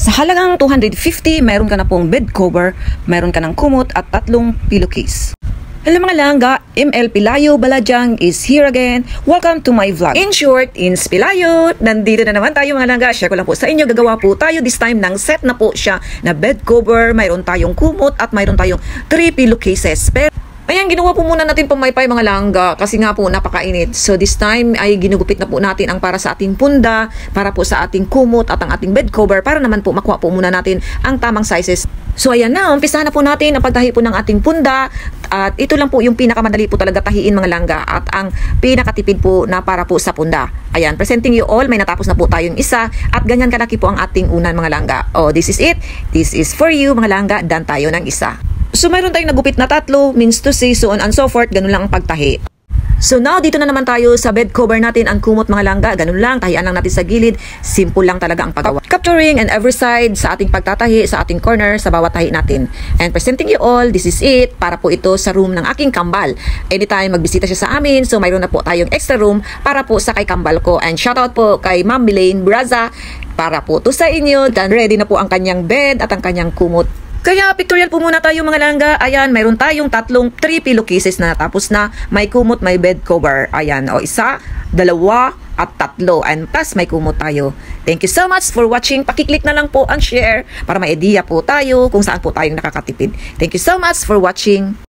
Sa halagang 250, meron ka na pong bed cover, meron ka ng kumot at 3 pillowcase. Hello mga langga, ML Pilayo Baladyang is here again. Welcome to my vlog. In short, Ins Pilayo, nandito na naman tayo mga langga. Share ko lang po sa inyo, gagawa po tayo this time ng set na po siya na bed cover, mayroon tayong kumot at mayroon tayong 3 pillowcases. Pero ayan, ginawa po muna natin pamaypay mga langga kasi nga po napakainit. So this time ay ginugupit na po natin ang para sa ating punda, para po sa ating kumot at ang ating bed cover para naman po makuha po muna natin ang tamang sizes. So ayan na, umpisahan na po natin ang pagtahi po ng ating punda at ito lang po yung pinakamadali po talaga tahiin mga langga at ang pinakatipid po na para po sa punda. Ayan, presenting you all, may natapos na po tayong isa at ganyan kalaki po ang ating unan mga langga. Oh, this is it. This is for you mga langga, dan tayo ng isa. So mayroon tayong nagupit na 3, means to say, so on and so forth, ganun lang ang pagtahi. So now, dito na naman tayo sa bed cover natin, ang kumot mga langga, ganun lang, tahian lang natin sa gilid, simple lang talaga ang paggawa. Capturing and every side sa ating pagtatahi, sa ating corner, sa bawat tahi natin. And presenting you all, this is it, para po ito sa room ng aking kambal. Anytime magbisita siya sa amin, so mayroon na po tayong extra room para po sa kay kambal ko. And shoutout po kay Ma'am Milaine Braza, para po to sa inyo, dan ready na po ang kanyang bed at ang kanyang kumot. Kaya pictorial po muna tayo mga langga. Ayan, mayroon tayong 3 pillowcases na tapos na may kumot, may bed cover. Ayan, o 1, 2 at 3. And plus may kumot tayo. Thank you so much for watching. Pakiclick na lang po ang share para may idea po tayo kung saan po tayong nakakatipid. Thank you so much for watching.